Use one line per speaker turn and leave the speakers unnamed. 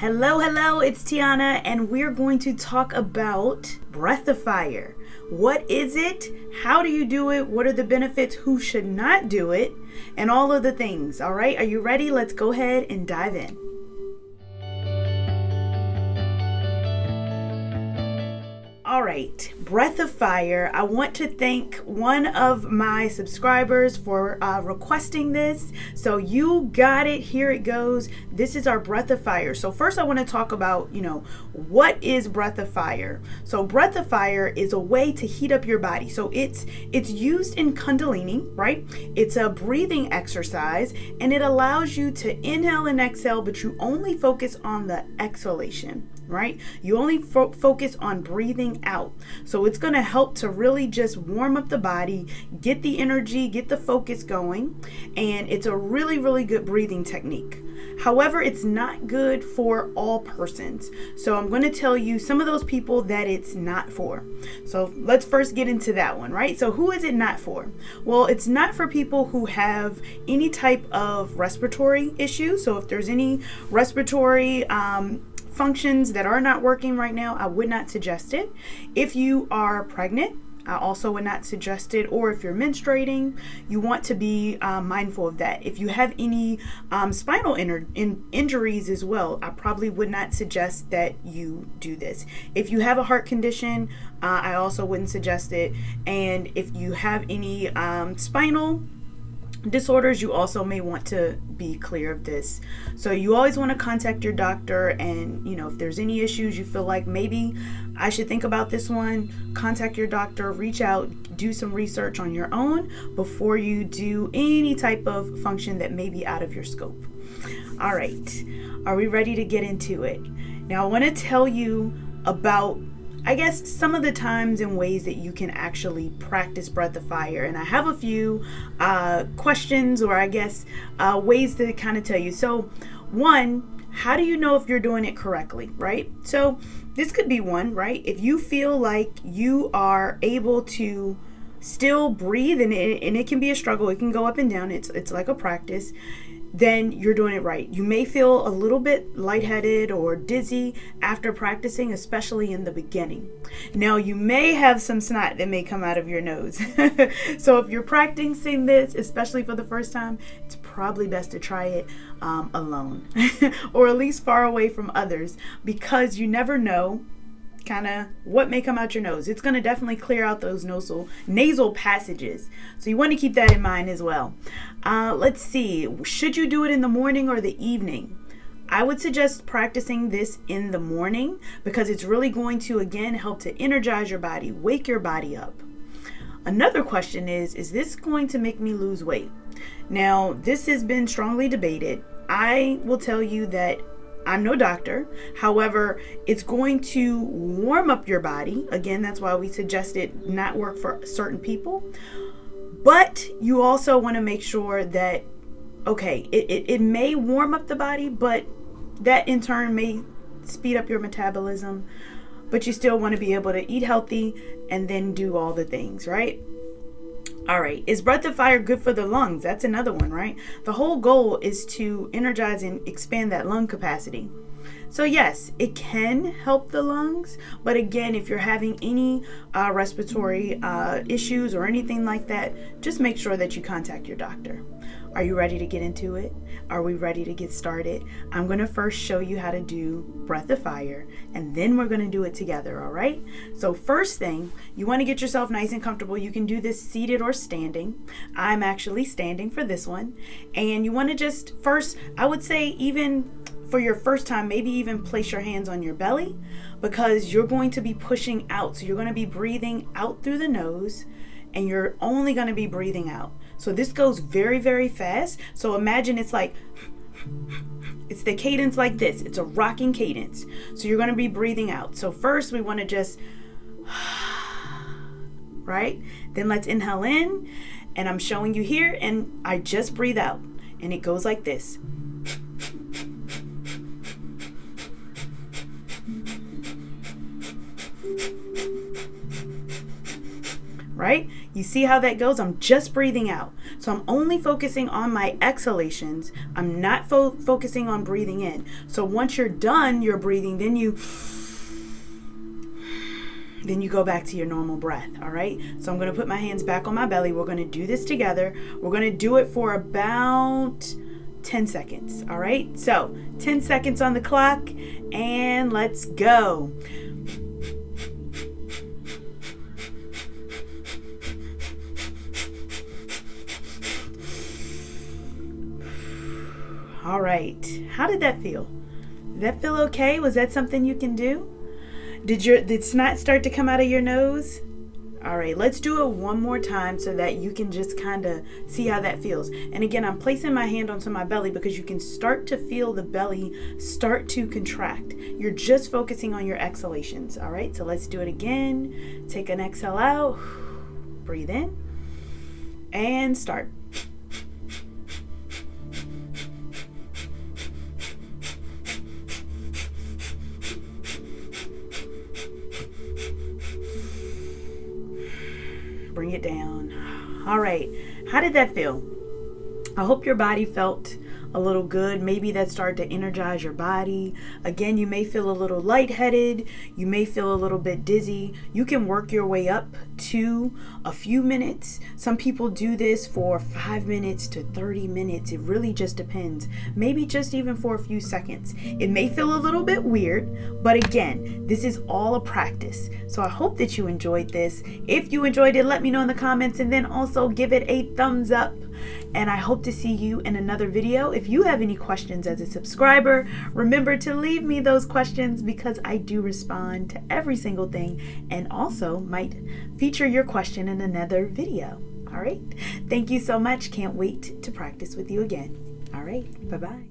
Hello, it's Tianna, and we're going to talk about breath of fire. What is it? How do you do it? What are the benefits? Who should not do it? And all of the things. All right, are you ready? Let's go ahead and dive in. All right, breath of fire. I want to thank one of my subscribers for requesting this. So you got it. Here it goes. This is our breath of fire. So first I want to talk about, what is breath of fire? So breath of fire is a way to heat up your body. So it's used in Kundalini, right? It's a breathing exercise and it allows you to inhale and exhale, but you only focus on the exhalation. Right? You only focus on breathing out. So it's going to help to really just warm up the body, get the energy, get the focus going. And it's a really, really good breathing technique. However, it's not good for all persons. So I'm going to tell you some of those people that it's not for. So let's first get into that one, right? So who is it not for? Well, it's not for people who have any type of respiratory issues. So if there's any respiratory functions that are not working right now, I would not suggest it. If you are pregnant, I also would not suggest it. Or if you're menstruating, you want to be mindful of that. If you have any spinal injuries as well, I probably would not suggest that you do this. If you have a heart condition, I also wouldn't suggest it. And if you have any spinal disorders, you also may want to be clear of this. So you always want to contact your doctor, and if there's any issues you feel like maybe I should think about this one, contact your doctor, reach out, do some research on your own before you do any type of function that may be out of your scope. All right, are we ready to get into it? Now I want to tell you about some of the times and ways that you can actually practice breath of fire. And I have a few questions or ways to kind of tell you. So one, how do you know if you're doing it correctly, right? So this could be one, right? If you feel like you are able to still breathe and it can be a struggle, it can go up and down, it's like a practice, then you're doing it right. You may feel a little bit lightheaded or dizzy after practicing, especially in the beginning. Now, you may have some snot that may come out of your nose. So if you're practicing this, especially for the first time, it's probably best to try it alone or at least far away from others, because you never know kind of what may come out your nose. It's going to definitely clear out those nasal passages. So you want to keep that in mind as well. Let's see. Should you do it in the morning or the evening? I would suggest practicing this in the morning because it's really going to, again, help to energize your body, wake your body up. Another question is this going to make me lose weight? Now, this has been strongly debated. I will tell you that I'm no doctor. However, it's going to warm up your body. Again, that's why we suggest it not work for certain people. But you also want to make sure that, it may warm up the body, but that in turn may speed up your metabolism. But you still want to be able to eat healthy and then do all the things, right? All right, is breath of fire good for the lungs? That's another one, right? The whole goal is to energize and expand that lung capacity. So yes, it can help the lungs, but again, if you're having any respiratory issues or anything like that, just make sure that you contact your doctor. Are you ready to get into it? Are we ready to get started? I'm going to first show you how to do breath of fire, and then we're going to do it together, all right? So first thing, you want to get yourself nice and comfortable. You can do this seated or standing. I'm actually standing for this one. And you want to just first, I would say even for your first time, maybe even place your hands on your belly, because you're going to be pushing out. So you're going to be breathing out through the nose, and you're only going to be breathing out. So this goes very, very fast. So imagine it's the cadence like this. It's a rocking cadence. So you're going to be breathing out. So first we want to just, right? Then let's inhale in, and I'm showing you here, and I just breathe out, and it goes like this. Right? You see how that goes? I'm just breathing out. So I'm only focusing on my exhalations. I'm not focusing on breathing in. So once you're done your breathing, then you go back to your normal breath. All right. So I'm going to put my hands back on my belly. We're going to do this together. We're going to do it for about 10 seconds. All right. So 10 seconds on the clock and let's go. All right. How did that feel? Did that feel okay? Was that something you can do? Did snot start to come out of your nose? All right, let's do it one more time so that you can just kind of see how that feels. And again, I'm placing my hand onto my belly because you can start to feel the belly start to contract. You're just focusing on your exhalations. All right, so let's do it again. Take an exhale out, breathe in, and start. Bring it down. All right. How did that feel? I hope your body felt a little good. Maybe that started to energize your body. Again, you may feel a little lightheaded. You may feel a little bit dizzy. You can work your way up to a few minutes. Some people do this for 5 minutes to 30 minutes. It really just depends. Maybe just even for a few seconds. It may feel a little bit weird, but again, this is all a practice. So I hope that you enjoyed this. If you enjoyed it, let me know in the comments and then also give it a thumbs up. And I hope to see you in another video. If you have any questions as a subscriber, remember to leave me those questions because I do respond to every single thing and also might feature your question in another video. All right. Thank you so much. Can't wait to practice with you again. All right. Bye-bye.